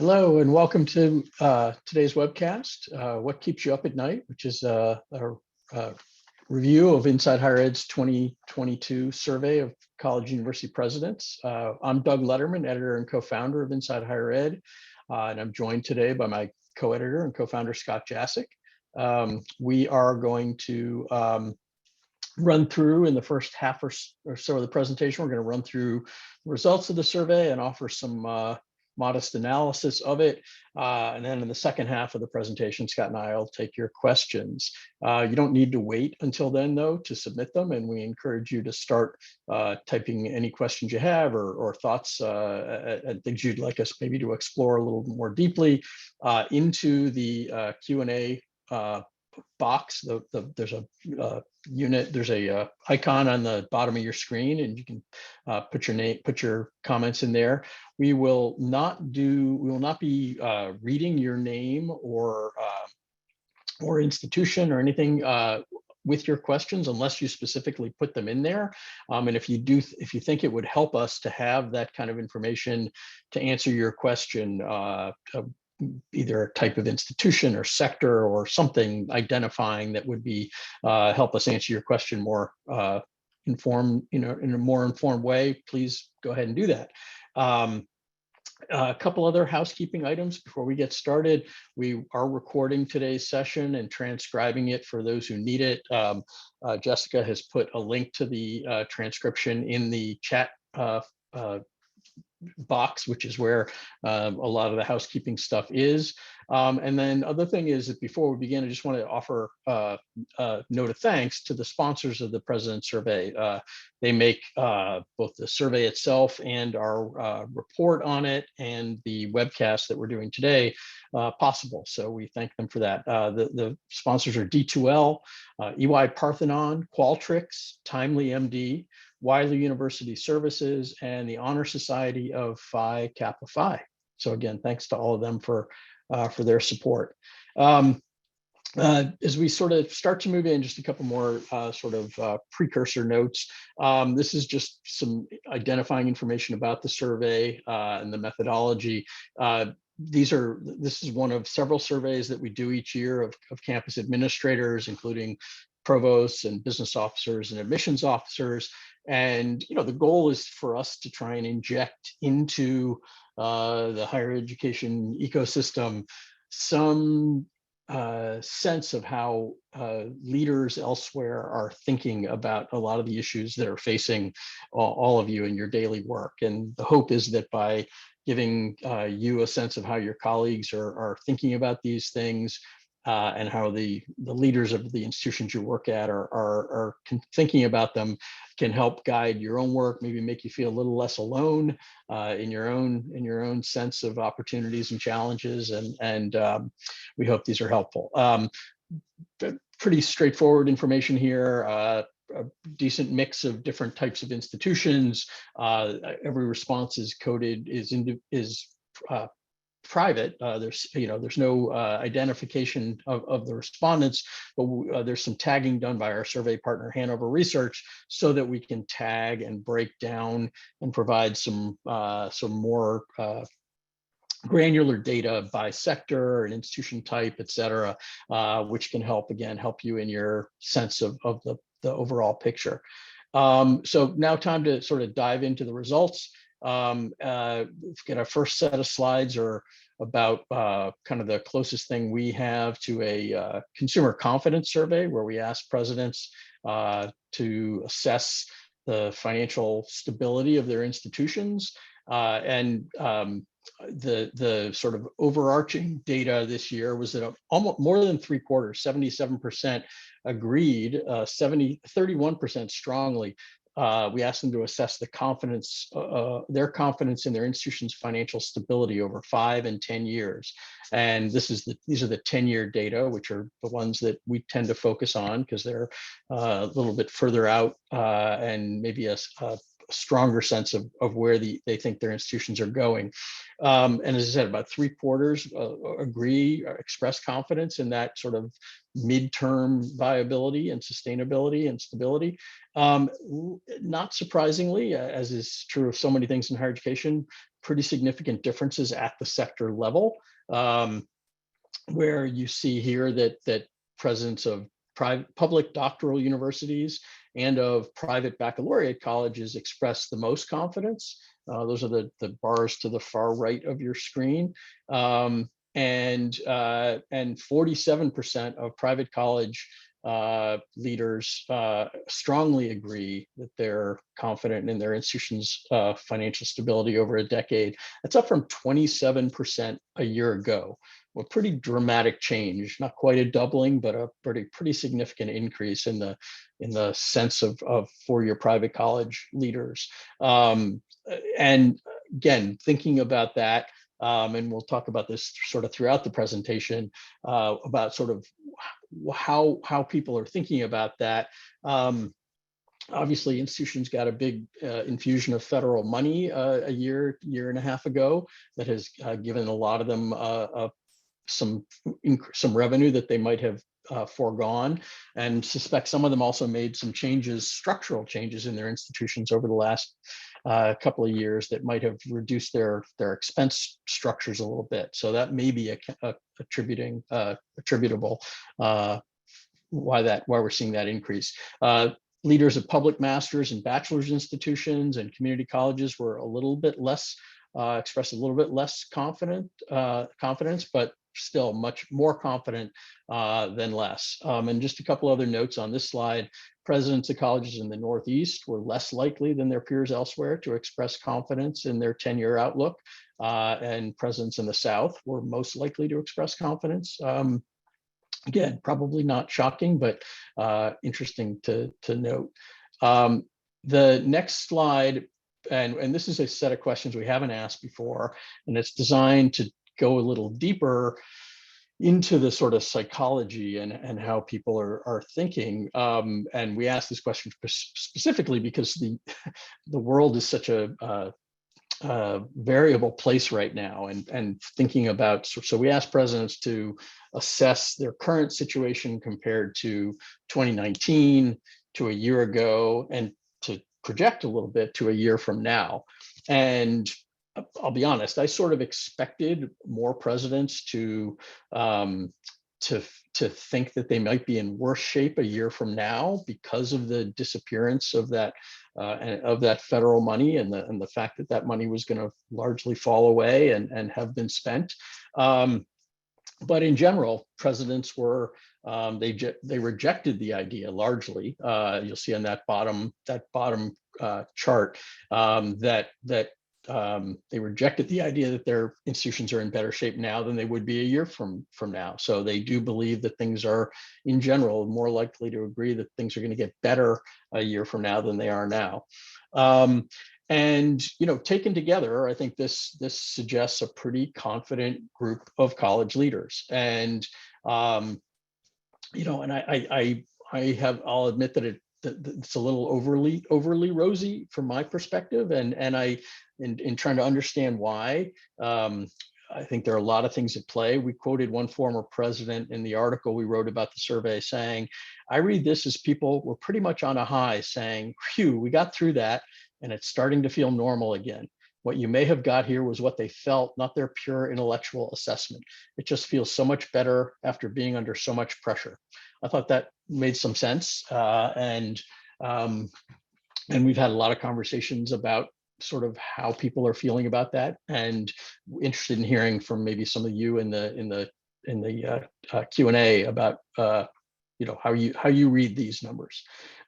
Hello and welcome to today's webcast, What Keeps You Up at Night, which is a review of Inside Higher Ed's 2022 survey of college university presidents. I'm Doug Lederman, editor and co-founder of Inside Higher Ed, and I'm joined today by my co-editor and co-founder, Scott Jaschik. We are going to run through in the first half or so of the presentation. We're going to run through the results of the survey and offer some modest analysis of it. And then in the second half of the presentation, Scott and I will take your questions. You don't need to wait until then, though, to submit them. And we encourage you to start typing any questions you have or thoughts and things you'd like us maybe to explore a little more deeply into the Q&A box. There's a unit, there's a icon on the bottom of your screen, and you can put your comments in there. We will not be reading your name or institution or anything with your questions unless you specifically put them in there. And if you think it would help us to have that kind of information to answer your question, either a type of institution or sector or something identifying that would be help us answer your question more informed, in a more informed way, please go ahead and do that. A couple other housekeeping items before we get started. We are recording today's session and transcribing it for those who need it. Jessica has put a link to the transcription in the chat box, which is where a lot of the housekeeping stuff is. And then other thing is that before we begin, I just want to offer a note of thanks to the sponsors of the President Survey. They make both the survey itself and our report on it and the webcast that we're doing today possible. So we thank them for that. The sponsors are D2L, EY Parthenon, Qualtrics, Timely MD, Wiley University Services, and the Honor Society of Phi Kappa Phi. So again, thanks to all of them for their support. As we sort of start to move in, just a couple more precursor notes. This is just some identifying information about the survey and the methodology. This is one of several surveys that we do each year of campus administrators, including provosts and business officers and admissions officers. And the goal is for us to try and inject into the higher education ecosystem some sense of how leaders elsewhere are thinking about a lot of the issues that are facing all of you in your daily work. And the hope is that by giving you a sense of how your colleagues are thinking about these things, and how the leaders of the institutions you work at are thinking about them, can help guide your own work, maybe make you feel a little less alone in your own sense of opportunities and challenges. And we hope these are helpful. Pretty straightforward information here. A decent mix of different types of institutions. Every response is coded, is private. There's no identification of the respondents, but there's some tagging done by our survey partner Hanover Research, so that we can tag and break down and provide some more granular data by sector and institution type, et cetera, which can help you in your sense of the overall picture. So now time to sort of dive into the results. Our first set of slides are about kind of the closest thing we have to a consumer confidence survey, where we ask presidents to assess the financial stability of their institutions. And the sort of overarching data this year was that almost more than 3/4, 77% agreed, 31% strongly. We asked them to assess the confidence, their confidence in their institution's financial stability over 5 and 10 years. And these are the 10-year data, which are the ones that we tend to focus on because they're a little bit further out and maybe a stronger sense of where they think their institutions are going. And as I said, about 3/4 agree or express confidence in that sort of midterm viability and sustainability and stability. Not surprisingly, as is true of so many things in higher education, pretty significant differences at the sector level, where you see here that presidents of public doctoral universities and of private baccalaureate colleges express the most confidence. Those are the bars to the far right of your screen. And 47% of private college leaders strongly agree that they're confident in their institution's financial stability over a decade. That's up from 27% a year ago. A pretty dramatic change, not quite a doubling, but a pretty significant increase in the sense of four-year private college leaders. And again, thinking about that, and we'll talk about this sort of throughout the presentation, about sort of how people are thinking about that. Obviously, institutions got a big infusion of federal money a year and a half ago that has given a lot of them some revenue that they might have foregone, and suspect some of them also made some structural changes in their institutions over the last couple of years that might have reduced their expense structures a little bit. So that may be attributable why we're seeing that increase. Leaders of public master's and bachelor's institutions and community colleges were a little bit less expressed a little bit less confidence, but still much more confident than less. And just a couple other notes on this slide. Presidents of colleges in the Northeast were less likely than their peers elsewhere to express confidence in their 10-year outlook, and presidents in the South were most likely to express confidence. Again, probably not shocking, but interesting to note. The next slide, and this is a set of questions we haven't asked before, and it's designed to go a little deeper into the sort of psychology and how people are thinking. And we asked this question specifically because the world is such a variable place right now, and thinking about, so we asked presidents to assess their current situation compared to 2019, to a year ago, and to project a little bit to a year from now. And I'll be honest, I sort of expected more presidents to think that they might be in worse shape a year from now because of the disappearance of that federal money, and the fact that that money was going to largely fall away and have been spent. But in general, presidents were they rejected the idea largely. You'll see on that bottom chart that they rejected the idea that their institutions are in better shape now than they would be a year from now. So they do believe that things are, in general, more likely to agree that things are going to get better a year from now than they are now. And taken together, I think this suggests a pretty confident group of college leaders. And and I'll admit that it's a little overly rosy from my perspective, and in trying to understand why. I think there are a lot of things at play. We quoted one former president in the article we wrote about the survey saying, "I read this as people were pretty much on a high, saying, phew, we got through that, and it's starting to feel normal again. What you may have got here was what they felt, not their pure intellectual assessment. It just feels so much better after being under so much pressure." I thought that made some sense, and we've had a lot of conversations about sort of how people are feeling about that, and interested in hearing from maybe some of you in the Q&A about how you read these numbers.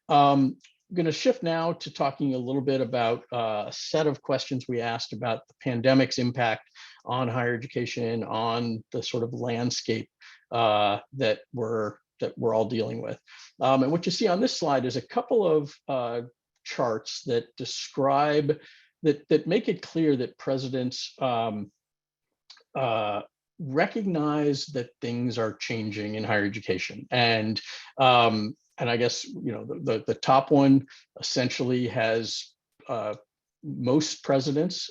I'm going to shift now to talking a little bit about a set of questions we asked about the pandemic's impact on higher education, on the sort of landscape that we're all dealing with. And what you see on this slide is a couple of charts that describe that make it clear that presidents recognize that things are changing in higher education. And I guess the top one essentially has most presidents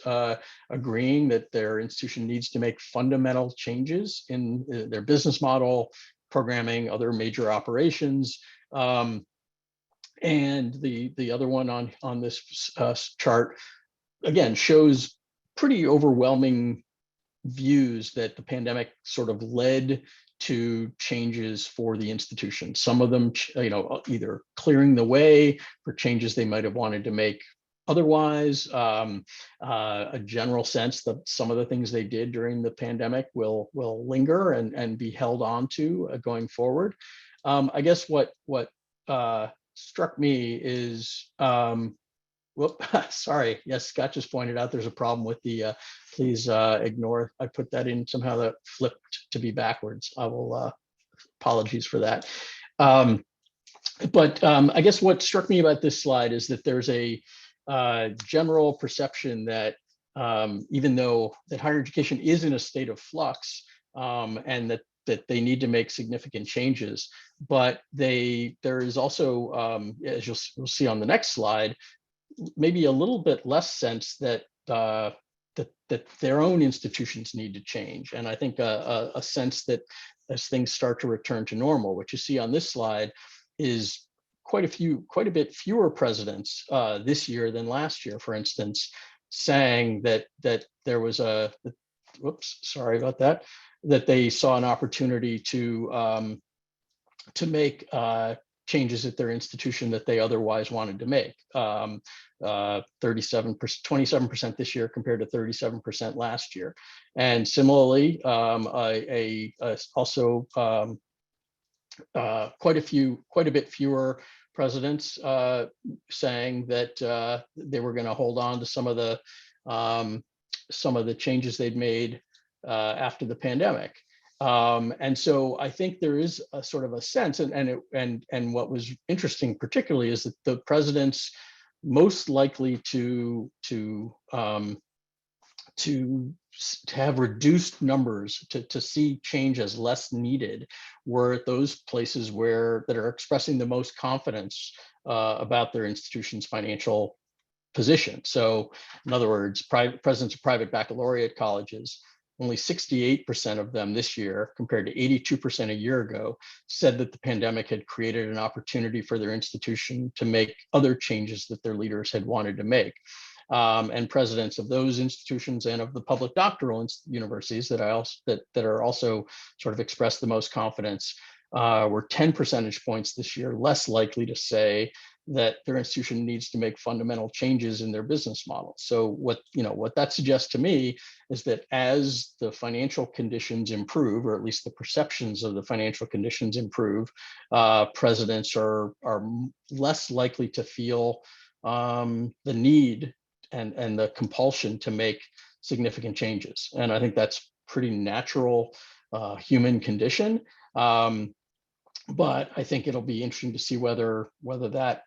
agreeing that their institution needs to make fundamental changes in their business model, programming, other major operations. And the other one on this chart, again, shows pretty overwhelming views that the pandemic sort of led to changes for the institution. Some of them, either clearing the way for changes they might have wanted to make otherwise, a general sense that some of the things they did during the pandemic will linger and be held on to going forward. I guess what struck me is, whoop, sorry. Yes, Scott just pointed out there's a problem with the, please ignore, I put that in somehow that flipped to be backwards. I will, apologies for that. But I guess what struck me about this slide is that there's a general perception that even though that higher education is in a state of flux, and that they need to make significant changes, but there is also, as you'll see on the next slide, maybe a little bit less sense that that their own institutions need to change. And I think a sense that as things start to return to normal, what you see on this slide is quite a bit fewer presidents this year than last year, for instance, saying that there was whoops, sorry about that, that they saw an opportunity to make changes at their institution that they otherwise wanted to make. 27% this year compared to 37% last year. And similarly, also quite a bit fewer presidents saying that they were going to hold on to some of the changes they'd made after the pandemic. And so I think there is a sort of a sense, and what was interesting particularly is that the presidents most likely to have reduced numbers, to see change as less needed, were at those places that are expressing the most confidence about their institution's financial position. So in other words, presidents of private baccalaureate colleges, only 68% of them this year, compared to 82% a year ago, said that the pandemic had created an opportunity for their institution to make other changes that their leaders had wanted to make. And presidents of those institutions and of the public doctoral universities that are also sort of expressed the most confidence were 10 percentage points this year less likely to say that their institution needs to make fundamental changes in their business model. So what that suggests to me is that as the financial conditions improve, or at least the perceptions of the financial conditions improve, presidents are less likely to feel the need and the compulsion to make significant changes. And I think that's pretty natural human condition. But I think it'll be interesting to see whether that,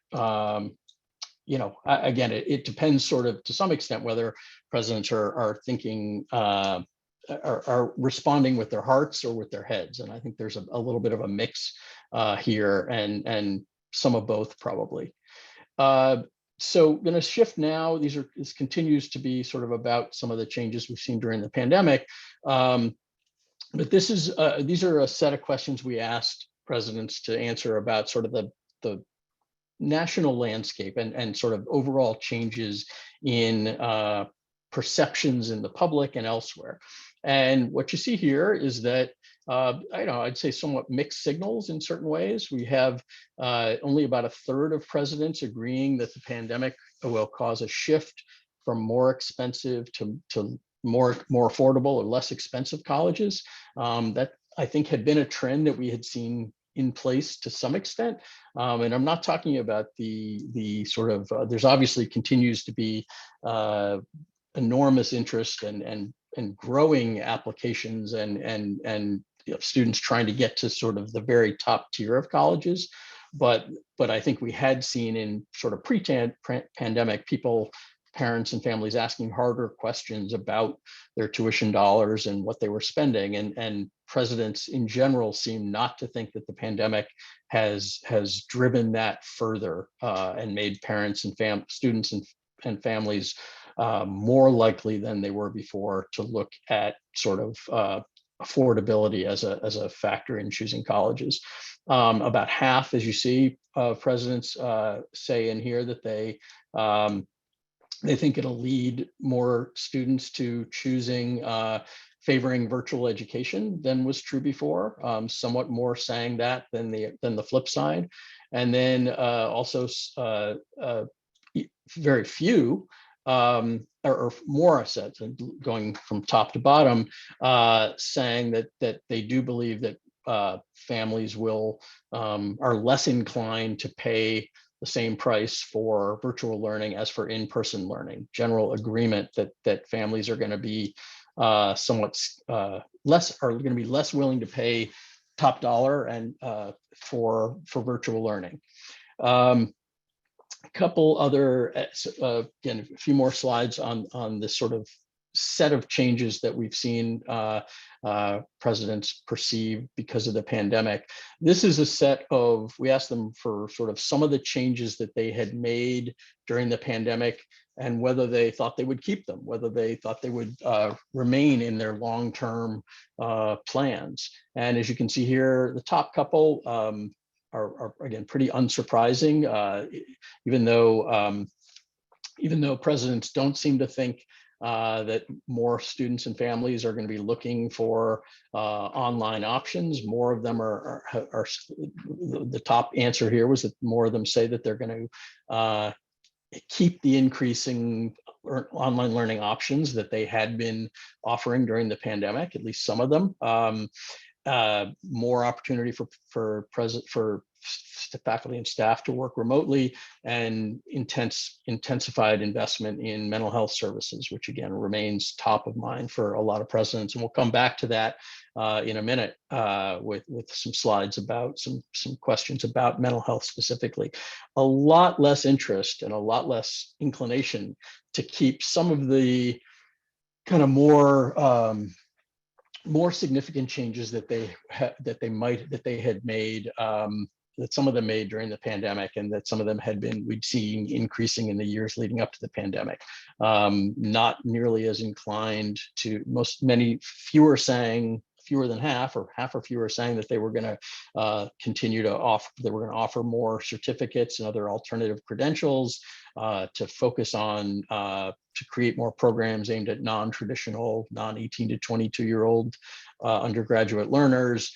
again, it depends sort of to some extent whether presidents are thinking, are responding with their hearts or with their heads. And I think there's a little bit of a mix here, and some of both probably. So going to shift now. This continues to be sort of about some of the changes we've seen during the pandemic. But these are a set of questions we asked presidents to answer about sort of the national landscape and sort of overall changes in perceptions in the public and elsewhere. And what you see here is that I'd say somewhat mixed signals in certain ways. We have only about a third of presidents agreeing that the pandemic will cause a shift from more expensive to more affordable or less expensive colleges. That I think had been a trend that we had seen in place to some extent. And I'm not talking about the sort of, there's obviously continues to be enormous interest and growing applications and students trying to get to sort of the very top tier of colleges. But I think we had seen in sort of pre-pandemic parents and families asking harder questions about their tuition dollars and what they were spending. And presidents in general seem not to think that the pandemic has driven that further and made parents and students and families more likely than they were before to look at sort of affordability as a factor in choosing colleges. About half, as you see, of presidents say in here that They think it'll lead more students to choosing favoring virtual education than was true before. Somewhat more saying that than the flip side, and then also very few or more assets, and going from top to bottom, saying that they do believe that families will are less inclined to pay the same price for virtual learning as for in-person learning. General agreement that families are going to be somewhat less willing to pay top dollar and for virtual learning. A couple other, again, a few more slides on this sort of set of changes that we've seen presidents perceive because of the pandemic. This is a set of, we asked them for sort of some of the changes that they had made during the pandemic and whether they thought they would keep them, whether they thought they would remain in their long-term plans. And as you can see here, the top couple are again pretty unsurprising, even though presidents don't seem to think that more students and families are going to be looking for online options. More of them are the top answer here was that more of them say that they're going to keep the increasing online learning options that they had been offering during the pandemic, at least some of them. More opportunity for faculty and staff to work remotely, and intensified investment in mental health services, which again remains top of mind for a lot of presidents. And we'll come back to that in a minute with some slides about some questions about mental health specifically. A lot less interest and a lot less inclination to keep some of the kind of more significant changes that they had made, that some of them made during the pandemic, and that some of them we'd seen increasing in the years leading up to the pandemic. Not nearly as inclined to fewer than half or fewer saying that they were going to continue to offer, they were going to offer more certificates and other alternative credentials, to focus on to create more programs aimed at non-traditional, non-18 to 22-year-old undergraduate learners.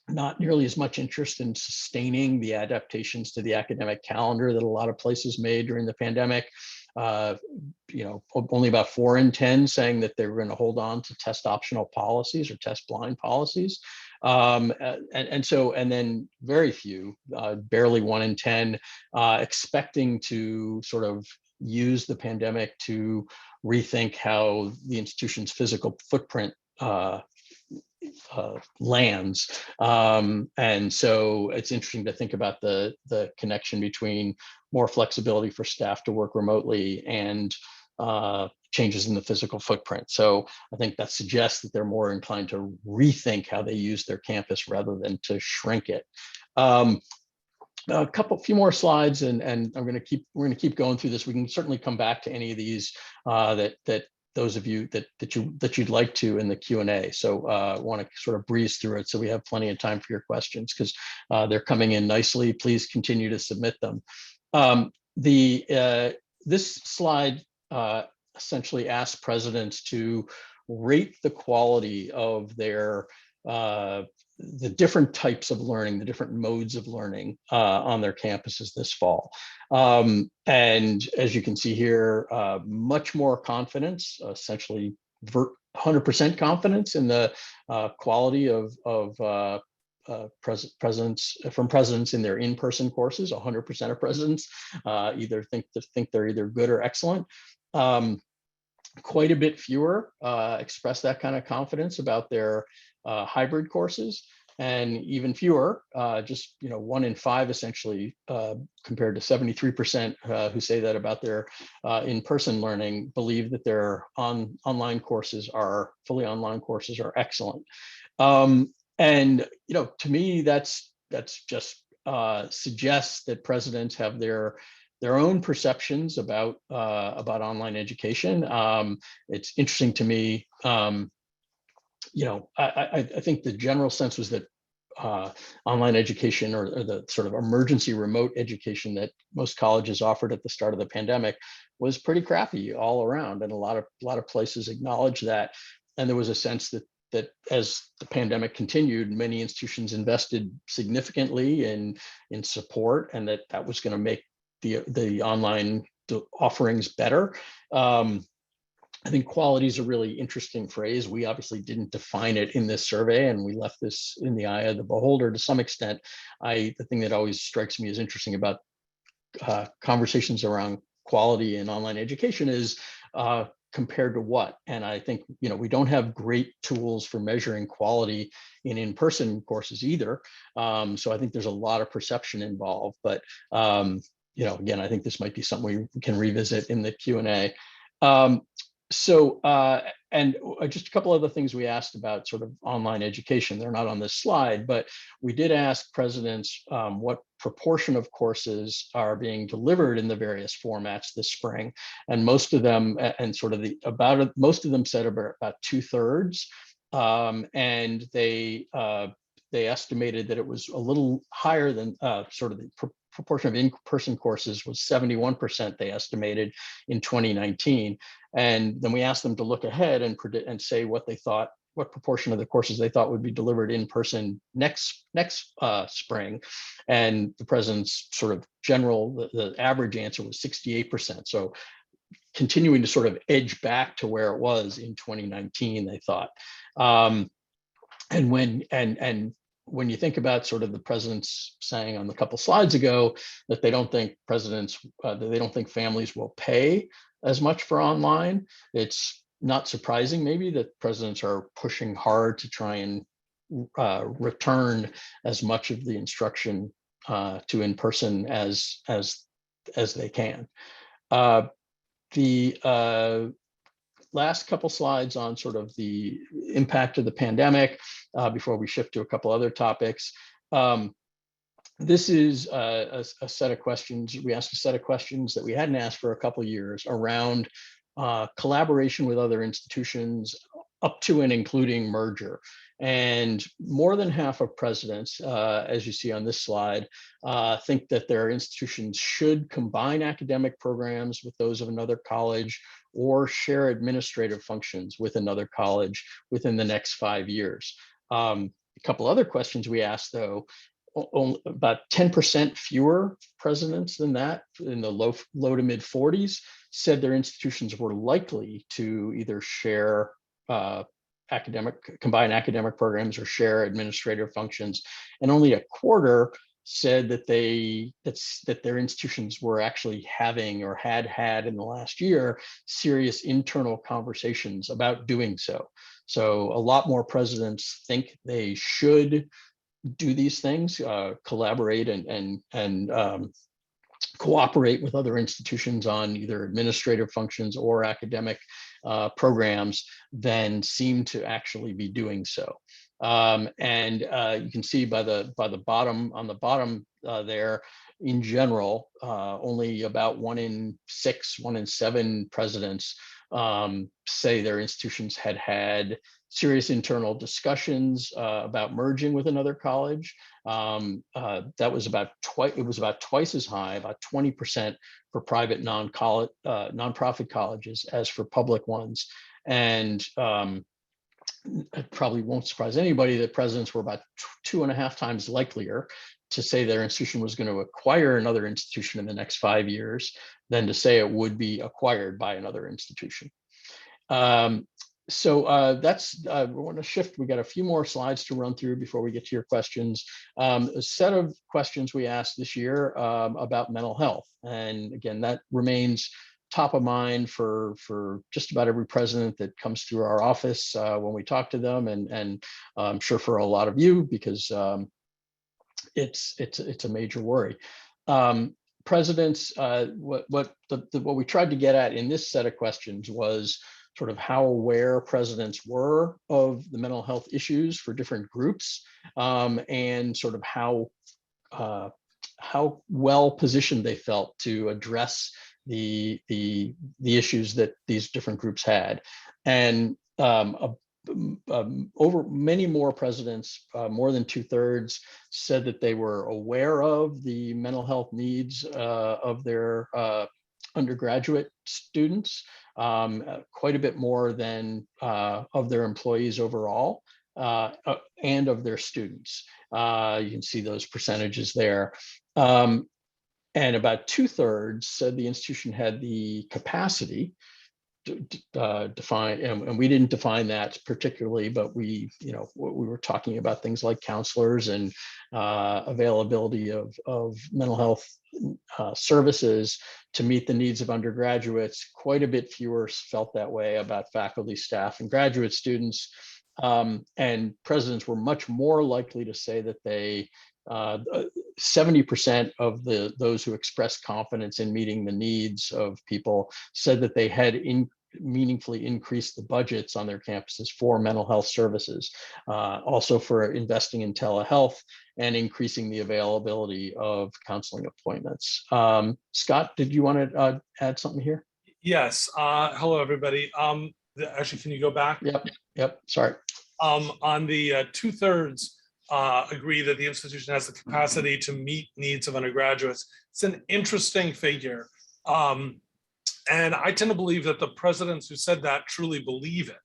Not nearly as much interest in sustaining the adaptations to the academic calendar that a lot of places made during the pandemic. Only about 4 in 10 saying that they were going to hold on to test optional policies or test blind policies. And then very few, barely 1 in 10, expecting to sort of use the pandemic to rethink how the institution's physical footprint lands. And so it's interesting to think about the connection between more flexibility for staff to work remotely and changes in the physical footprint. So I think that suggests that they're more inclined to rethink how they use their campus rather than to shrink it. Few more slides, and we're going to keep going through this. We can certainly come back to any of these that those of you that you'd like to in the Q&A. So I want to sort of breeze through it so we have plenty of time for your questions, because they're coming in nicely. Please continue to submit them. This slide essentially asks presidents to rate the quality of their the different types of learning, the different modes of learning on their campuses this fall. And as you can see here, much more confidence, essentially 100% confidence in the quality of presidents in their in-person courses. 100% of presidents either think they're either good or excellent. Quite a bit fewer express that kind of confidence about their hybrid courses, and even fewer, just 1 in 5 essentially, compared to 73% who say that about their in-person learning, believe that their online courses are excellent. And to me, that's just suggests that presidents have their own perceptions about online education. It's interesting to me. I think the general sense was that online education or the sort of emergency remote education that most colleges offered at the start of the pandemic was pretty crappy all around, and a lot of places acknowledged that. And there was a sense that as the pandemic continued, many institutions invested significantly in support, and that was going to make the online offerings better. I think quality is a really interesting phrase. We obviously didn't define it in this survey, and we left this in the eye of the beholder to some extent. The thing that always strikes me as interesting about conversations around quality in online education is compared to what? And I think, we don't have great tools for measuring quality in-person courses either. So I think there's a lot of perception involved, but again, I think this might be something we can revisit in the Q&A. And just a couple other things we asked about sort of online education. They're not on this slide, but we did ask presidents what proportion of courses are being delivered in the various formats this spring. And most of them, and sort of most of them said about 2/3. And they estimated that it was a little higher than sort of the proportion of in-person courses was 71%, they estimated, in 2019. And then we asked them to look ahead and predict and say what proportion of the courses they thought would be delivered in person next spring. And the president's sort of the average answer was 68%. So continuing to sort of edge back to where it was in 2019, they thought. And when you think about sort of the president's saying on the couple slides ago that they don't think families will pay as much for online, it's not surprising maybe that presidents are pushing hard to try and return as much of the instruction to in-person as they can. The last couple slides on sort of the impact of the pandemic before we shift to a couple other topics. This is a set of questions. We asked a set of questions that we hadn't asked for a couple of years around collaboration with other institutions up to and including merger. And more than half of presidents, as you see on this slide, think that their institutions should combine academic programs with those of another college or share administrative functions with another college within the next 5 years. A couple other questions we asked, though, about 10% fewer presidents than that, in the low to mid 40s, said their institutions were likely to either share combine academic programs or share administrative functions, and only a quarter said that their institutions were actually having or had in the last year serious internal conversations about doing so. So a lot more presidents think they should do these things, collaborate and cooperate with other institutions on either administrative functions or academic programs, than seem to actually be doing so. And you can see by the bottom, on the bottom there, in general, only about 1 in 6, 1 in 7 presidents say their institutions had serious internal discussions about merging with another college. That was about twice as high, about 20% for private nonprofit colleges as for public ones. And it probably won't surprise anybody that presidents were about 2.5 times likelier to say their institution was going to acquire another institution in the next 5 years than to say it would be acquired by another institution. So that's, we want to shift. We got a few more slides to run through before we get to your questions. A set of questions we asked this year about mental health. And again, that remains top of mind for just about every president that comes through our office when we talk to them, and I'm sure for a lot of you, because it's a major worry. Presidents, what we tried to get at in this set of questions was sort of how aware presidents were of the mental health issues for different groups, and sort of how well positioned they felt to address the issues that these different groups had. And over many more presidents, more than 2/3, said that they were aware of the mental health needs of their undergraduate students, quite a bit more than of their employees overall, and of their students. You can see those percentages there. And about 2/3 said the institution had the capacity define, and we didn't define that particularly, but we were talking about things like counselors and availability of mental health services to meet the needs of undergraduates. Quite a bit fewer felt that way about faculty, staff, and graduate students. And presidents were much more likely to say that they 70% of those who expressed confidence in meeting the needs of people said that they had meaningfully increased the budgets on their campuses for mental health services, also for investing in telehealth and increasing the availability of counseling appointments. Scott, did you want to add something here? Yes. Hello, everybody. Actually, can you go back? Yep. Sorry. On the 2/3 agree that the institution has the capacity to meet needs of undergraduates. It's an interesting figure. And I tend to believe that the presidents who said that truly believe it.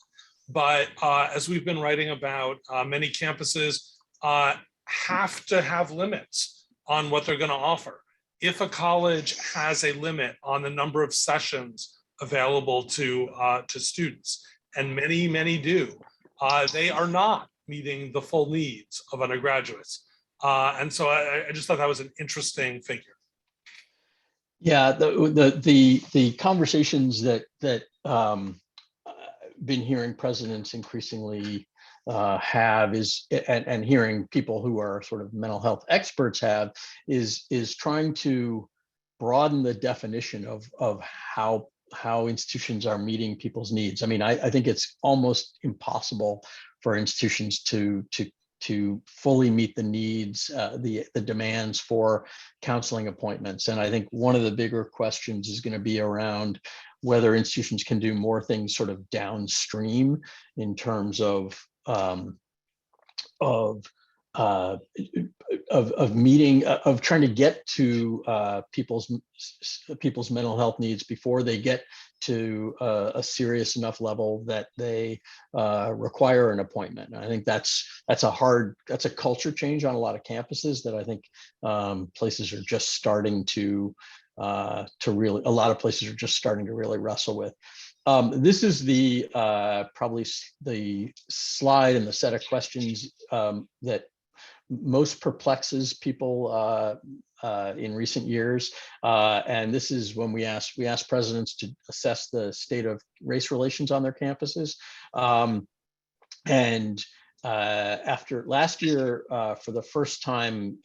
But as we've been writing about, many campuses have to have limits on what they're going to offer. If a college has a limit on the number of sessions available to students, and many do, they are not meeting the full needs of undergraduates. And so I just thought that was an interesting figure. Yeah, the conversations that been hearing presidents increasingly have is, and hearing people who are sort of mental health experts have, is trying to broaden the definition of how institutions are meeting people's needs. I mean, I think it's almost impossible for institutions to fully meet the needs, the demands for counseling appointments. And I think one of the bigger questions is going to be around whether institutions can do more things sort of downstream in terms of meeting, of trying to get to people's mental health needs before they get to a serious enough level that they require an appointment. And I think that's a culture change on a lot of campuses that I think places are just starting to really, a lot of places are just starting to really wrestle with. This is the probably the slide and the set of questions that most perplexes people in recent years. And this is when we asked presidents to assess the state of race relations on their campuses. After last year, for the first time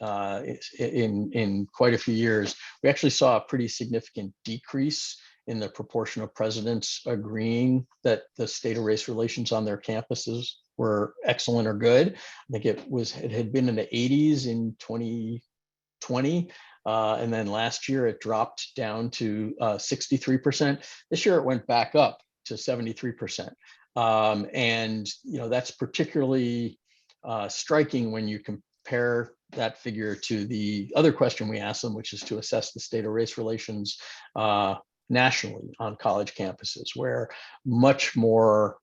in quite a few years, we actually saw a pretty significant decrease in the proportion of presidents agreeing that the state of race relations on their campuses were excellent or good. I think it had been in the 80s in 2020. And then last year it dropped down to 63%. This year it went back up to 73%. And that's particularly striking when you compare that figure to the other question we asked them, which is to assess the state of race relations nationally on college campuses, where much more,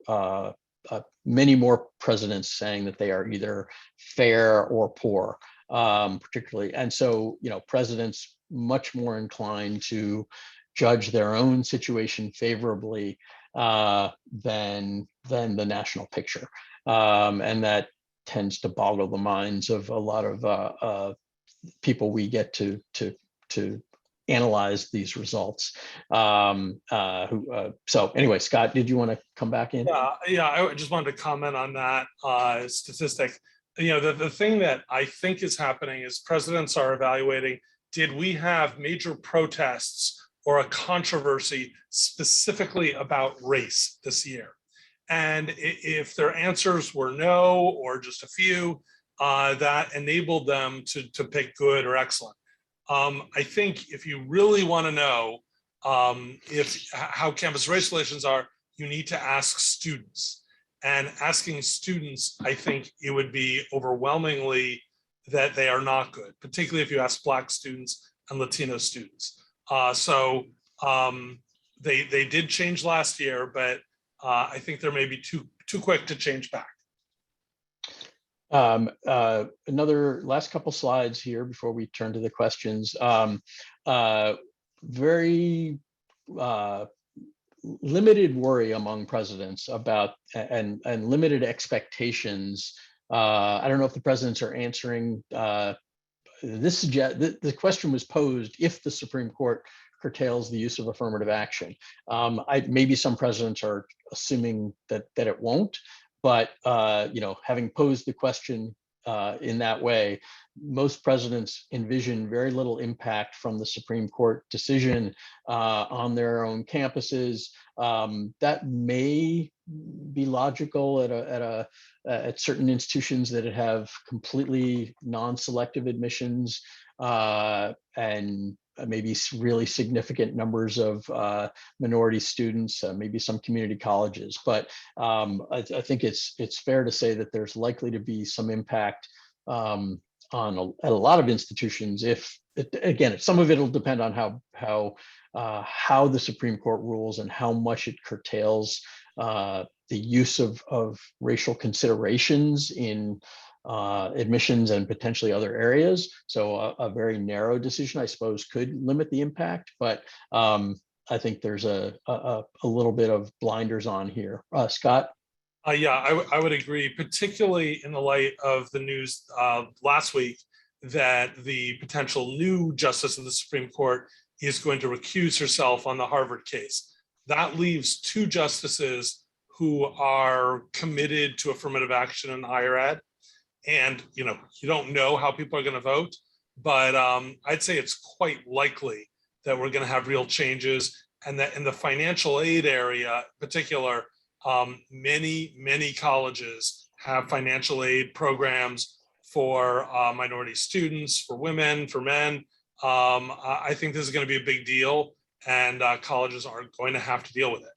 many more presidents saying that they are either fair or poor, particularly. And so, presidents much more inclined to judge their own situation favorably than the national picture. And that tends to boggle the minds of a lot of people we get to analyze these results. So anyway, Scott, did you want to come back in? Yeah, I just wanted to comment on that statistic. The thing that I think is happening is presidents are evaluating, did we have major protests or a controversy specifically about race this year? And if their answers were no, or just a few, that enabled them to pick good or excellent. I think if you really want to know how campus race relations are, you need to ask students. and asking students, I think it would be overwhelmingly that they are not good, particularly if you ask Black students and Latino students. So they did change last year, but I think they're maybe too quick to change back. Another last couple slides here before we turn to the questions. Very limited worry among presidents about and limited expectations. I don't know if the presidents are answering this. The question was posed if the Supreme Court curtails the use of affirmative action. Maybe some presidents are assuming that it won't, but having posed the question in that way, most presidents envision very little impact from the Supreme Court decision on their own campuses. That may be logical at certain institutions that have completely non-selective admissions and maybe really significant numbers of minority students, maybe some community colleges. But I think it's fair to say that there's likely to be some impact at a lot of institutions. Again, some of it will depend on how the Supreme Court rules and how much it curtails the use of racial considerations in admissions and potentially other areas. So a very narrow decision, I suppose, could limit the impact, but I think there's a little bit of blinders on here. Scott? Yeah, I would agree, particularly in the light of the news last week that the potential new justice of the Supreme Court is going to recuse herself on the Harvard case. That leaves two justices who are committed to affirmative action in higher ed. And you don't know how people are going to vote, but I'd say it's quite likely that we're going to have real changes, and that in the financial aid area in particular, many colleges have financial aid programs for minority students, for women, for men. I think this is going to be a big deal, and colleges are going to have to deal with it.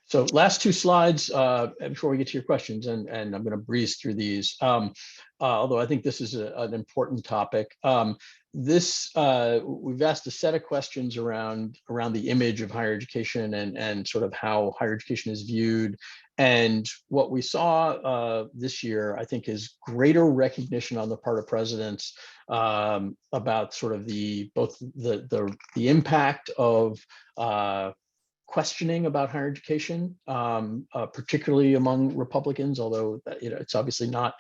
So last two slides before we get to your questions, and I'm going to breeze through these, although I think this is an important topic. We've asked a set of questions around the image of higher education and sort of how higher education is viewed. And what we saw this year, I think, is greater recognition on the part of presidents about sort of both the impact of questioning about higher education, particularly among Republicans, although it's obviously not.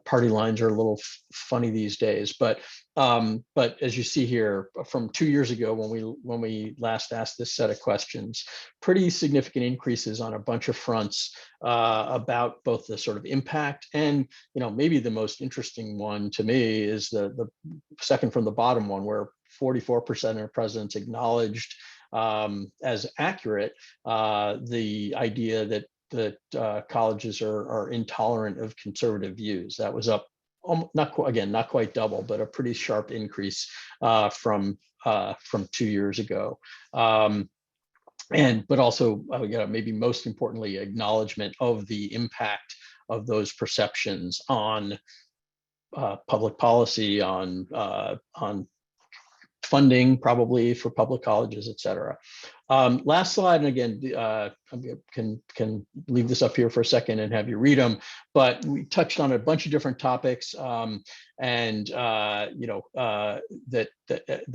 Party lines are a little funny these days, but as you see here, from 2 years ago when we last asked this set of questions, pretty significant increases on a bunch of fronts about both the sort of impact and maybe the most interesting one to me is the second from the bottom one, where 44% of presidents acknowledged as accurate the idea that colleges are intolerant of conservative views. That was up, not quite double, but a pretty sharp increase from 2 years ago. But also, maybe most importantly, acknowledgement of the impact of those perceptions on public policy, on funding, probably for public colleges, et cetera. Last slide, and again, I can leave this up here for a second and have you read them, but we touched on a bunch of different topics, and that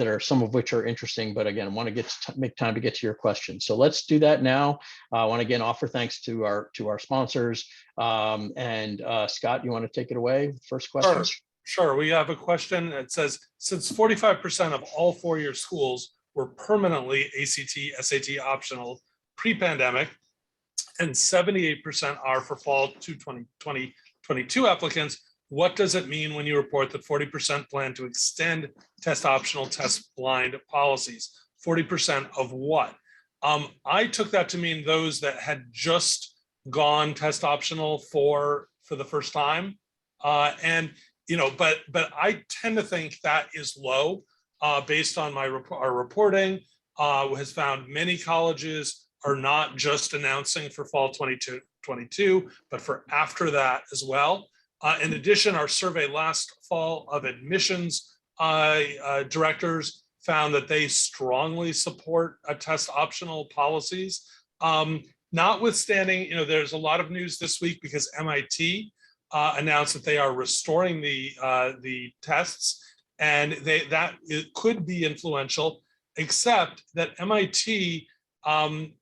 are some of which are interesting, but again, I want to make time to get to your questions. So let's do that now. I want to again offer thanks to our sponsors, and Scott, you want to take it away? First question. Sure. We have a question that says, since 45% of all four-year schools were permanently ACT, SAT optional pre-pandemic, and 78% are for fall 2022 applicants, what does it mean when you report that 40% plan to extend test optional, test blind policies? 40% of what? I took that to mean those that had just gone test optional for the first time, but I tend to think that is low based on our reporting, has found many colleges are not just announcing for fall 22 22, but for after that as well. In addition, our survey last fall of admissions directors found that they strongly support test optional policies. Notwithstanding, there's a lot of news this week because MIT announced that they are restoring the tests, and that it could be influential, except that MIT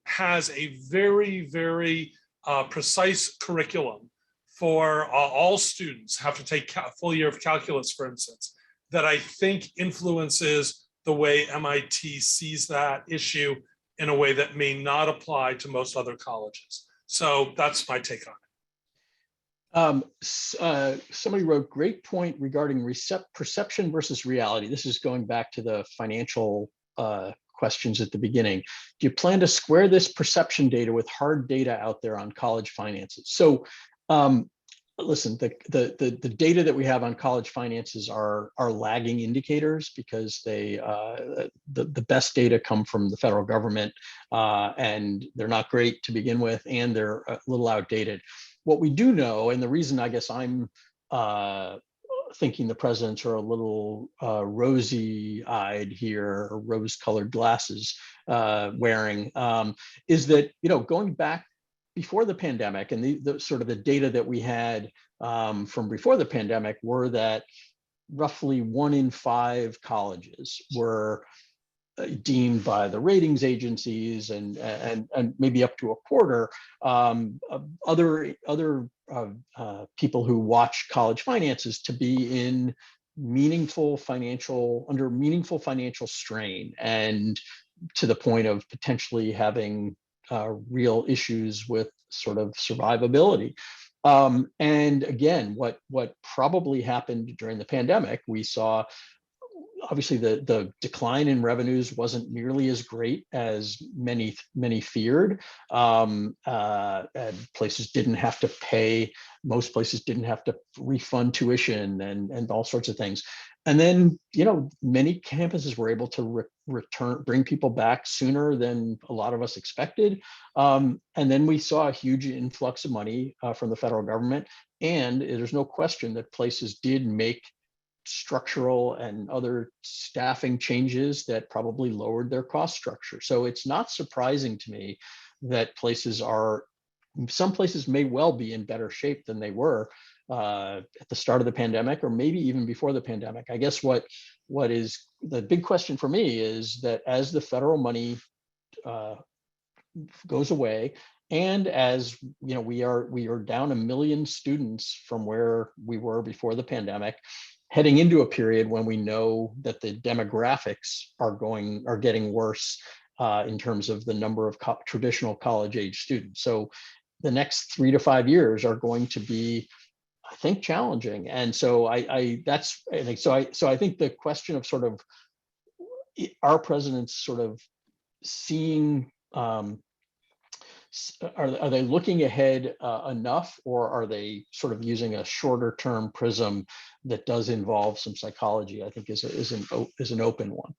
has a very, very precise curriculum for all students have to take a full year of calculus, for instance, that I think influences the way MIT sees that issue in a way that may not apply to most other colleges. So that's my take on it. Somebody wrote, great point regarding perception versus reality. This is going back to the financial questions at the beginning. Do you plan to square this perception data with hard data out there on college finances? So listen, the data that we have on college finances are lagging indicators because the best data come from the federal government, and they're not great to begin with, and they're a little outdated. What we do know, and the reason I guess I'm thinking the presidents are a little rosy-eyed here, or rose-colored glasses wearing, is that going back before the pandemic, and the sort of the data that we had from before the pandemic were that roughly 1 in 5 colleges were deemed by the ratings agencies and maybe up to a quarter other people who watch college finances to be in under meaningful financial strain, and to the point of potentially having real issues with sort of survivability. And again, what probably happened during the pandemic, we saw obviously the decline in revenues wasn't nearly as great as many feared. And places didn't have to pay. Most places didn't have to refund tuition and all sorts of things. And then, many campuses were able to bring people back sooner than a lot of us expected. And then we saw a huge influx of money from the federal government. And there's no question that places did make structural and other staffing changes that probably lowered their cost structure. So it's not surprising to me that some places may well be in better shape than they were at the start of the pandemic, or maybe even before the pandemic. I guess what is the big question for me is that as the federal money goes away, and as we are down 1 million students from where we were before the pandemic, heading into a period when we know that the demographics are getting worse in terms of the number of traditional college age students. So the next 3 to 5 years are going to be, I think, challenging. And so I think the question of sort of our presidents sort of seeing, are they looking ahead enough, or are they sort of using a shorter term prism that does involve some psychology? I think is an open one.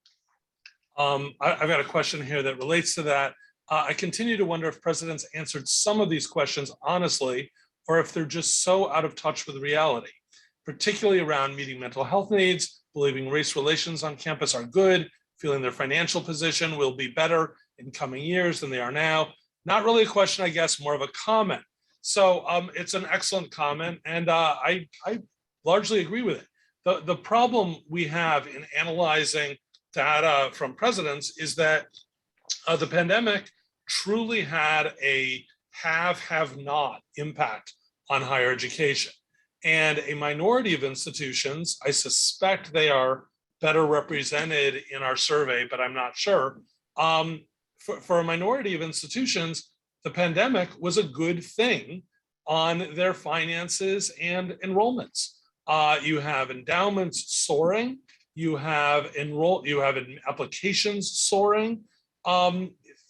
I've got a question here that relates to that. I continue to wonder if presidents answered some of these questions honestly, or if they're just so out of touch with reality, particularly around meeting mental health needs, believing race relations on campus are good, feeling their financial position will be better in coming years than they are now. Not really a question, I guess, more of a comment. So it's an excellent comment, and I largely agree with it. The problem we have in analyzing data from presidents is that the pandemic truly had a have-not impact on higher education. And a minority of institutions, I suspect they are better represented in our survey, but I'm not sure. For a minority of institutions, the pandemic was a good thing on their finances and enrollments. You have endowments soaring, you have applications soaring.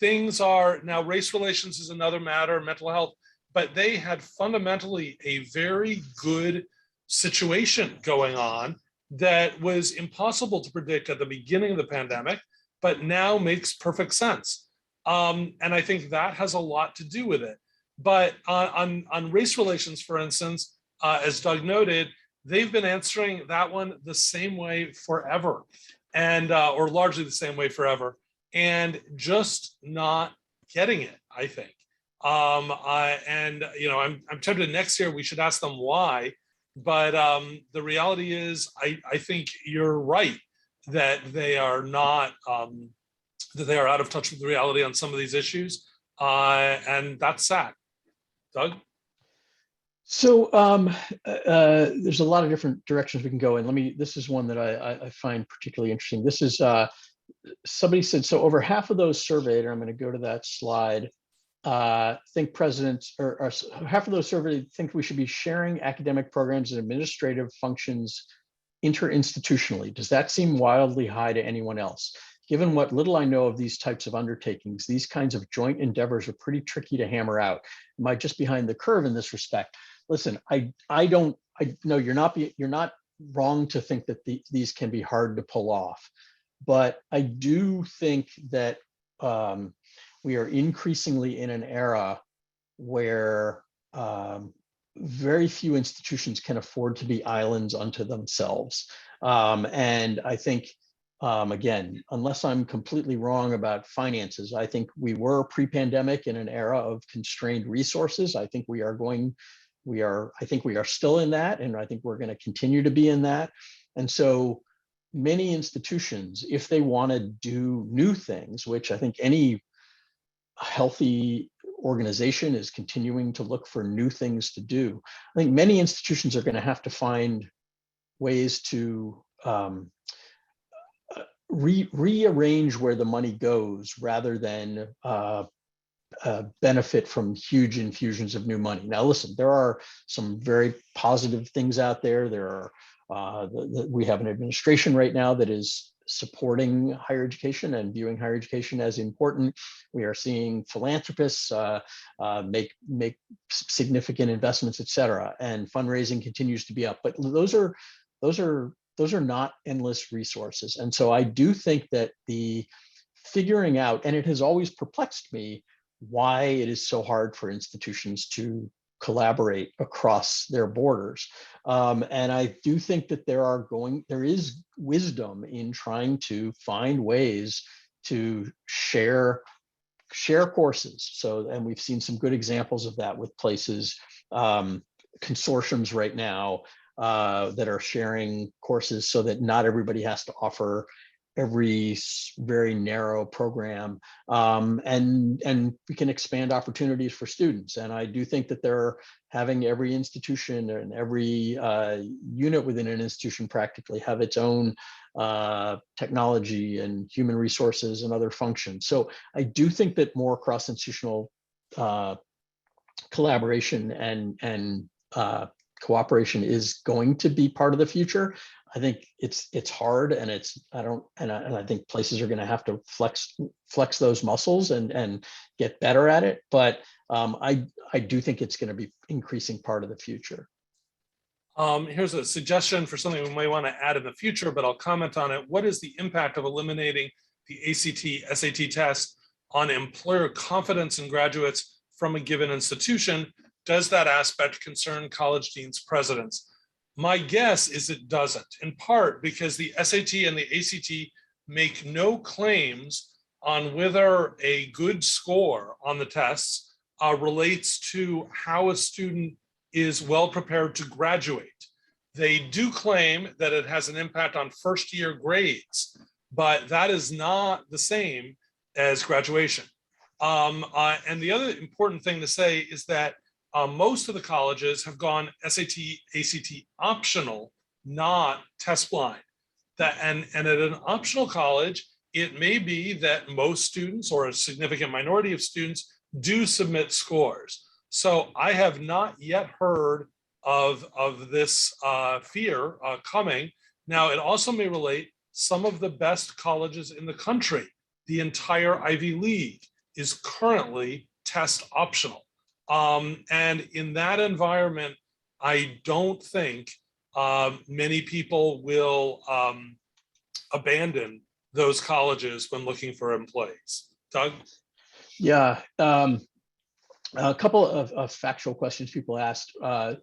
Things are now, race relations is another matter, mental health, but they had fundamentally a very good situation going on that was impossible to predict at the beginning of the pandemic, but now makes perfect sense. And I think that has a lot to do with it. But on race relations, for instance, as Doug noted, they've been answering that one the same way forever, and or largely the same way forever, and just not getting it, I think. And you know, I'm tempted next year we should ask them why, but the reality is, I think you're right that they are not that they are out of touch with the reality on some of these issues, and that's sad. Doug? So there's a lot of different directions we can go in. This is one that I find particularly interesting. This is somebody said, so over half of those surveyed, and I'm going to go to that slide, think presidents or half of those surveyed think we should be sharing academic programs and administrative functions interinstitutionally. Does that seem wildly high to anyone else? Given what little I know of these types of undertakings, these kinds of joint endeavors are pretty tricky to hammer out. Am I just behind the curve in this respect? Listen, I know you're not wrong to think that these can be hard to pull off, but I do think that we are increasingly in an era where very few institutions can afford to be islands unto themselves. And I think, again, unless I'm completely wrong about finances, I think we were pre-pandemic in an era of constrained resources. I think we are still in that, and I think we're going to continue to be in that. And so many institutions, if they want to do new things, which I think any healthy organization is continuing to look for new things to do, I think many institutions are going to have to find ways to rearrange where the money goes rather than benefit from huge infusions of new money. Now, listen, there are some very positive things out there. There are we have an administration right now that is supporting higher education and viewing higher education as important. We are seeing philanthropists make significant investments, et cetera, and fundraising continues to be up. But those are not endless resources. And so I do think that the figuring out, and it has always perplexed me, why it is so hard for institutions to collaborate across their borders. And I do think that there is wisdom in trying to find ways to share courses. So, and we've seen some good examples of that with places, consortiums right now that are sharing courses so that not everybody has to offer every very narrow program, and we can expand opportunities for students. And I do think that they're having every institution and every unit within an institution practically have its own technology and human resources and other functions. So I do think that more cross-institutional collaboration and cooperation is going to be part of the future. I think it's hard, and I think places are going to have to flex those muscles and get better at it. But I do think it's going to be increasing part of the future. Here's a suggestion for something we may want to add in the future, but I'll comment on it. What is the impact of eliminating the ACT, SAT test on employer confidence in graduates from a given institution? Does that aspect concern college deans, presidents? My guess is it doesn't, in part because the SAT and the ACT make no claims on whether a good score on the tests relates to how a student is well prepared to graduate. They do claim that it has an impact on first year grades, but that is not the same as graduation. And the other important thing to say is that most of the colleges have gone SAT, ACT optional, not test blind. And at an optional college, it may be that most students or a significant minority of students do submit scores. So I have not yet heard of this fear coming. Now, it also may relate some of the best colleges in the country. The entire Ivy League is currently test optional. And in that environment, I don't think many people will abandon those colleges when looking for employees. Doug? Yeah. A couple of factual questions people asked.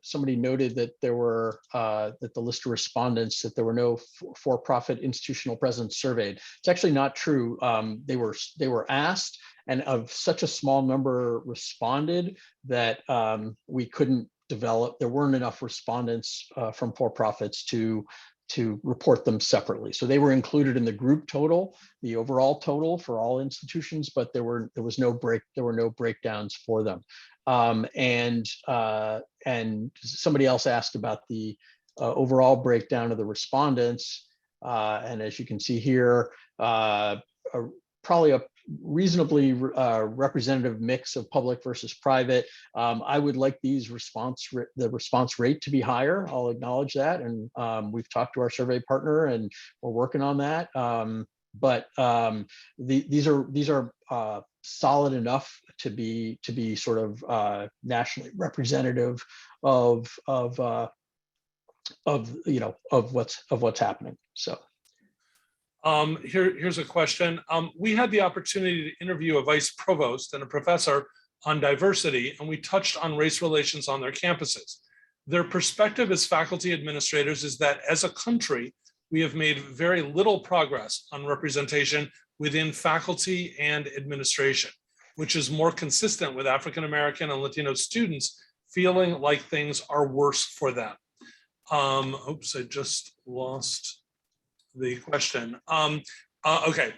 Somebody noted that there were that the list of respondents, that there were no for-profit institutional presence surveyed. It's actually not true. They were asked, and of such a small number responded that we couldn't develop. There weren't enough respondents from for-profits to report them separately. So they were included in the group total, the overall total for all institutions, but there were no breakdowns for them. And somebody else asked about the overall breakdown of the respondents. And as you can see here, probably a reasonably representative mix of public versus private. I would like the response rate to be higher. I'll acknowledge that, and we've talked to our survey partner, and we're working on that. But these are solid enough to be sort of nationally representative of what's happening. So. Here's a question. We had the opportunity to interview a vice provost and a professor on diversity, and we touched on race relations on their campuses. Their perspective as faculty administrators is that as a country, we have made very little progress on representation within faculty and administration, which is more consistent with African American and Latino students feeling like things are worse for them. Oops, I just lost the question. Okay,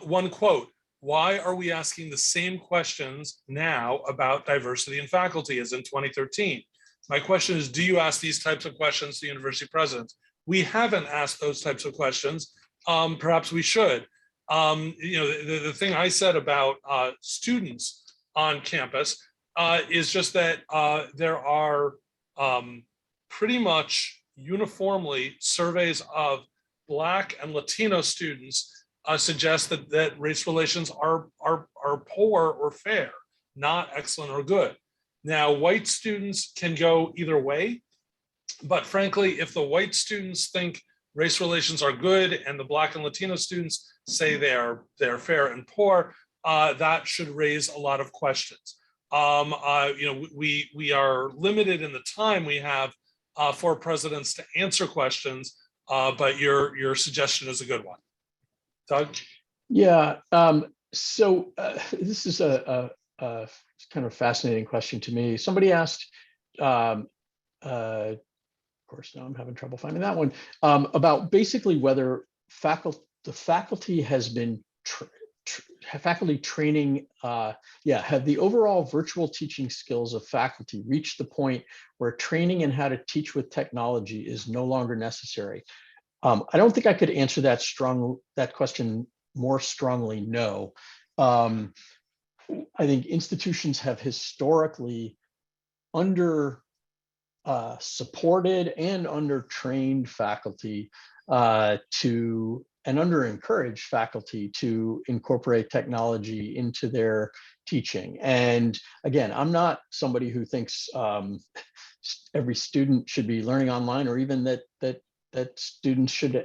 one quote: "Why are we asking the same questions now about diversity in faculty as in 2013? My question is, do you ask these types of questions to university presidents? We haven't asked those types of questions. Perhaps we should. The thing I said about students on campus is just that there are pretty much uniformly surveys of Black and Latino students suggest that race relations are poor or fair, not excellent or good. Now, white students can go either way, but frankly, if the white students think race relations are good and the Black and Latino students say they're fair and poor, that should raise a lot of questions. We are limited in the time we have for presidents to answer questions, but your suggestion is a good one. Doug? Yeah, so this is a kind of fascinating question to me. Somebody asked, of course, now I'm having trouble finding that one, about basically whether the faculty has been faculty training, have the overall virtual teaching skills of faculty reached the point where training in how to teach with technology is no longer necessary? I don't think I could answer that question more strongly, no. I think institutions have historically supported and under-trained faculty and under-encouraged faculty to incorporate technology into their teaching. And again, I'm not somebody who thinks every student should be learning online, or even that students should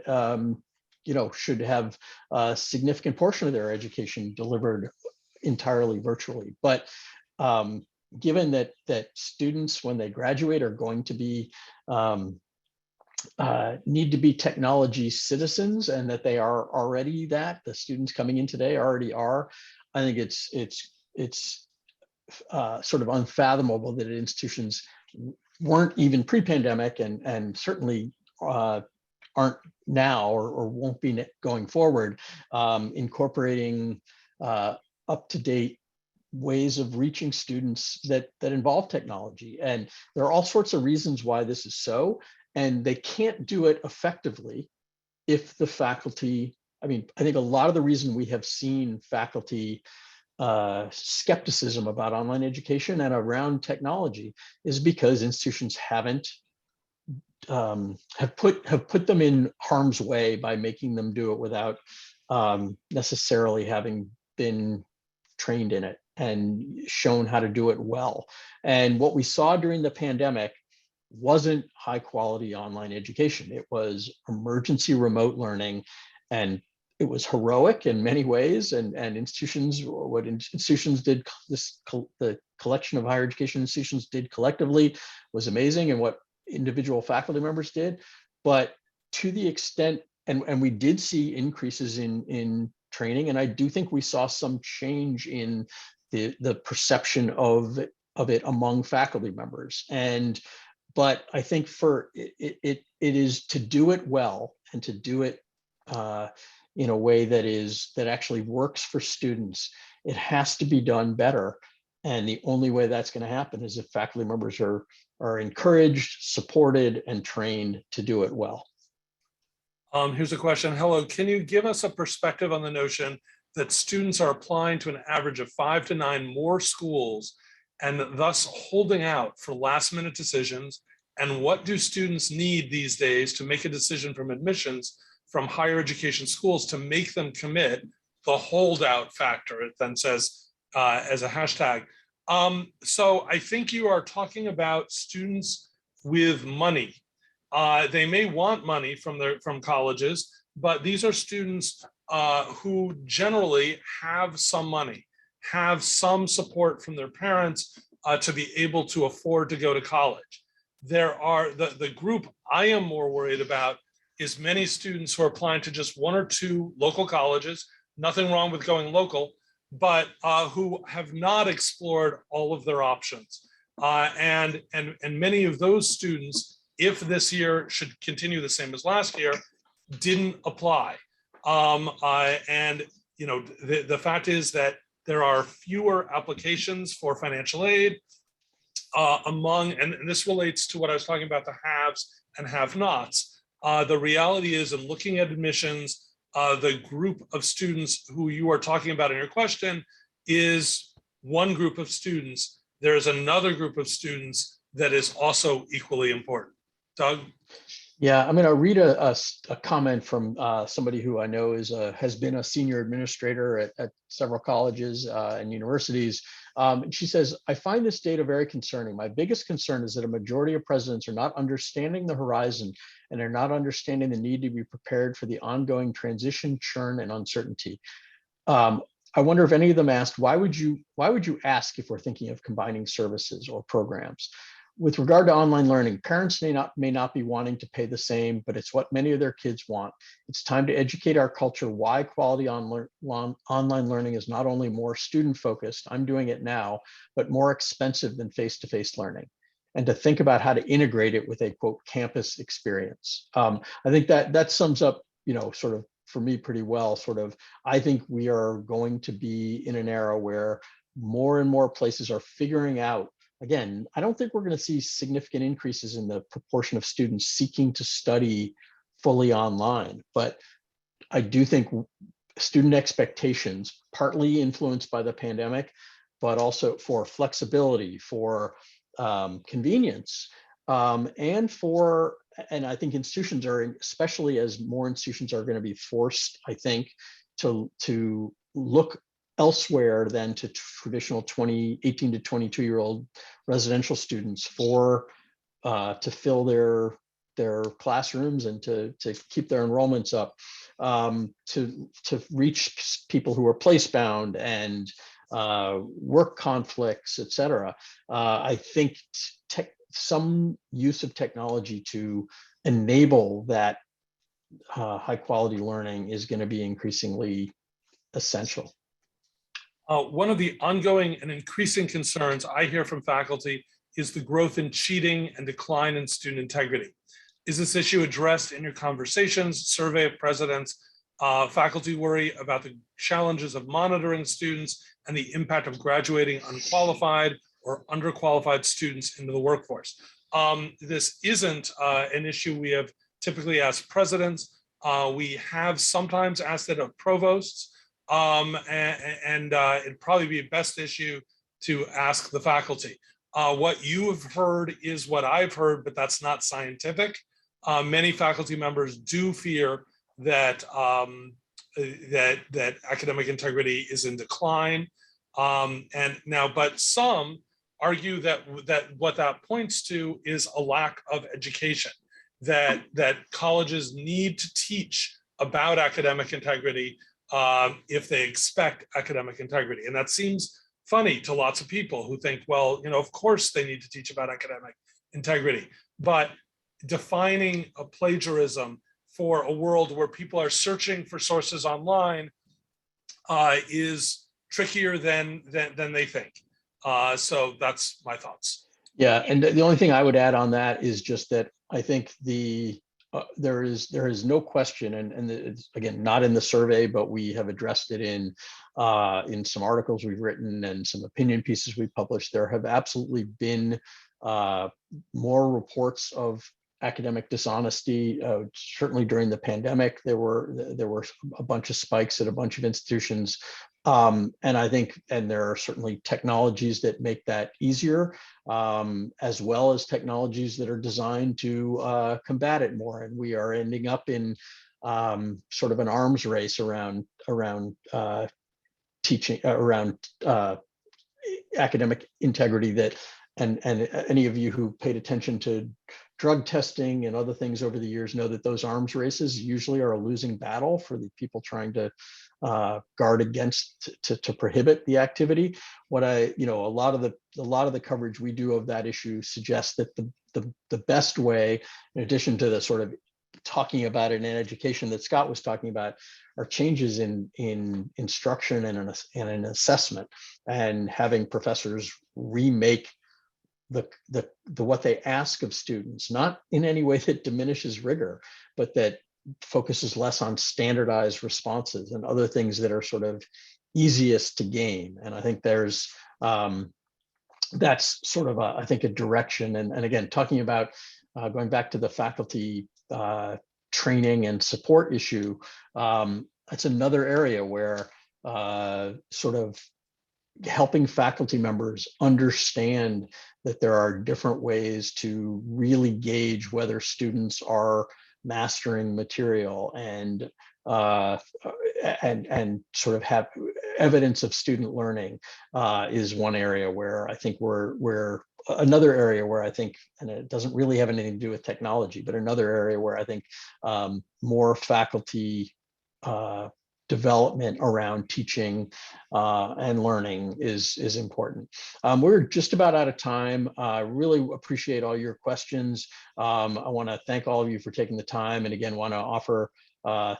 have a significant portion of their education delivered entirely virtually. But given that students, when they graduate, are going to be need to be technology citizens, and that they are already the students coming in today already are, I think it's sort of unfathomable that institutions weren't even pre-pandemic, and certainly aren't now or won't be going forward, incorporating up-to-date ways of reaching students that involve technology. And there are all sorts of reasons why this is so, and they can't do it effectively if the faculty, I think a lot of the reason we have seen faculty skepticism about online education and around technology is because institutions have put them in harm's way by making them do it without necessarily having been trained in it and shown how to do it well. And what we saw during the pandemic wasn't high quality online education. It was emergency remote learning, and it was heroic in many ways, and institutions, what institutions did, the collection of higher education institutions did collectively was amazing, and what individual faculty members did. But to the extent, and we did see increases in training, and I do think we saw some change in the perception of it among faculty members. But I think for it is to do it well, and to do it in a way that actually works for students. It has to be done better, and the only way that's going to happen is if faculty members are encouraged, supported, and trained to do it well. Here's a question. Hello, can you give us a perspective on the notion that students are applying to an average of 5 to 9 more schools and thus holding out for last minute decisions? And what do students need these days to make a decision from admissions from higher education schools to make them commit? The holdout factor, it then says as a hashtag. So I think you are talking about students with money. They may want money from colleges, but these are students who generally have some money, have some support from their parents to be able to afford to go to college. There are the group I am more worried about is many students who are applying to just 1 or 2 local colleges, nothing wrong with going local, but who have not explored all of their options. And many of those students, if this year should continue the same as last year, didn't apply. And the fact is that there are fewer applications for financial aid and this relates to what I was talking about, the haves and have-nots. The reality is, in looking at admissions, the group of students who you are talking about in your question is one group of students. There's another group of students that is also equally important. Doug? Yeah, I mean, I'll read a comment from somebody who I know has been a senior administrator at several colleges and universities. She says, I find this data very concerning. My biggest concern is that a majority of presidents are not understanding the horizon and are not understanding the need to be prepared for the ongoing transition, churn, and uncertainty. I wonder if any of them asked, why would you ask if we're thinking of combining services or programs? With regard to online learning, parents may not be wanting to pay the same, but it's what many of their kids want. It's time to educate our culture why quality online learning is not only more student-focused, I'm doing it now, but more expensive than face-to-face learning, and to think about how to integrate it with a, quote, campus experience. I think that sums up, sort of for me pretty well, sort of, I think we are going to be in an era where more and more places are figuring out. Again, I don't think we're going to see significant increases in the proportion of students seeking to study fully online, but I do think student expectations, partly influenced by the pandemic, but also for flexibility, for convenience, and I think institutions are, especially as more institutions are going to be forced, I think, to look elsewhere than to traditional 18 to 22-year-old residential students to fill their classrooms and to keep their enrollments up, to reach people who are place-bound and work conflicts, et cetera. I think some use of technology to enable that high-quality learning is going to be increasingly essential. One of the ongoing and increasing concerns I hear from faculty is the growth in cheating and decline in student integrity. Is this issue addressed in your conversations, survey of presidents? Faculty worry about the challenges of monitoring students and the impact of graduating unqualified or underqualified students into the workforce. This isn't an issue we have typically asked presidents. We have sometimes asked it of provosts. It'd probably be a best issue to ask the faculty. What you have heard is what I've heard, but that's not scientific. Many faculty members do fear that that academic integrity is in decline, but some argue that what that points to is a lack of education. That colleges need to teach about academic integrity if they expect academic integrity. And that seems funny to lots of people who think, well, of course they need to teach about academic integrity. But defining a plagiarism for a world where people are searching for sources online is trickier than they think. So that's my thoughts. Yeah, and the only thing I would add on that is just that I think there is no question, and it's, again, not in the survey, but we have addressed it in some articles we've written and some opinion pieces we published. There have absolutely been more reports of academic dishonesty. Certainly during the pandemic, there were a bunch of spikes at a bunch of institutions. And I think, and there are certainly technologies that make that easier, as well as technologies that are designed to combat it more. And we are ending up in sort of an arms race around teaching, around academic integrity that, and any of you who paid attention to drug testing and other things over the years know that those arms races usually are a losing battle for the people trying to guard against, to prohibit the activity. What a lot of the coverage we do of that issue suggests that the best way, in addition to the sort of talking about it in education that Scott was talking about, are changes in instruction and in assessment, and having professors remake the what they ask of students, not in any way that diminishes rigor, but that focuses less on standardized responses and other things that are sort of easiest to gain. And I think there's that's sort of I think a direction. And again, talking about going back to the faculty training and support issue, that's another area where sort of helping faculty members understand that there are different ways to really gauge whether students are mastering material, and sort of have evidence of student learning is one area where I think we're another area where I think, and it doesn't really have anything to do with technology, but another area where I think more faculty development around teaching and learning is important. We're just about out of time. I really appreciate all your questions. I want to thank all of you for taking the time, and again, want to offer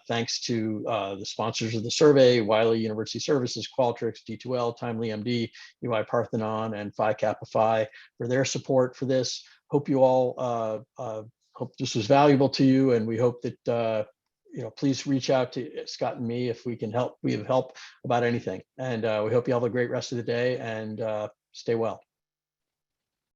thanks to the sponsors of the survey: Wiley University Services, Qualtrics, D2L, Timely MD, UI Parthenon, and Phi Kappa Phi for their support for this. Hope you all hope this was valuable to you, and we hope that please reach out to Scott and me if we can help. We have help about anything, and we hope you have a great rest of the day, and stay well.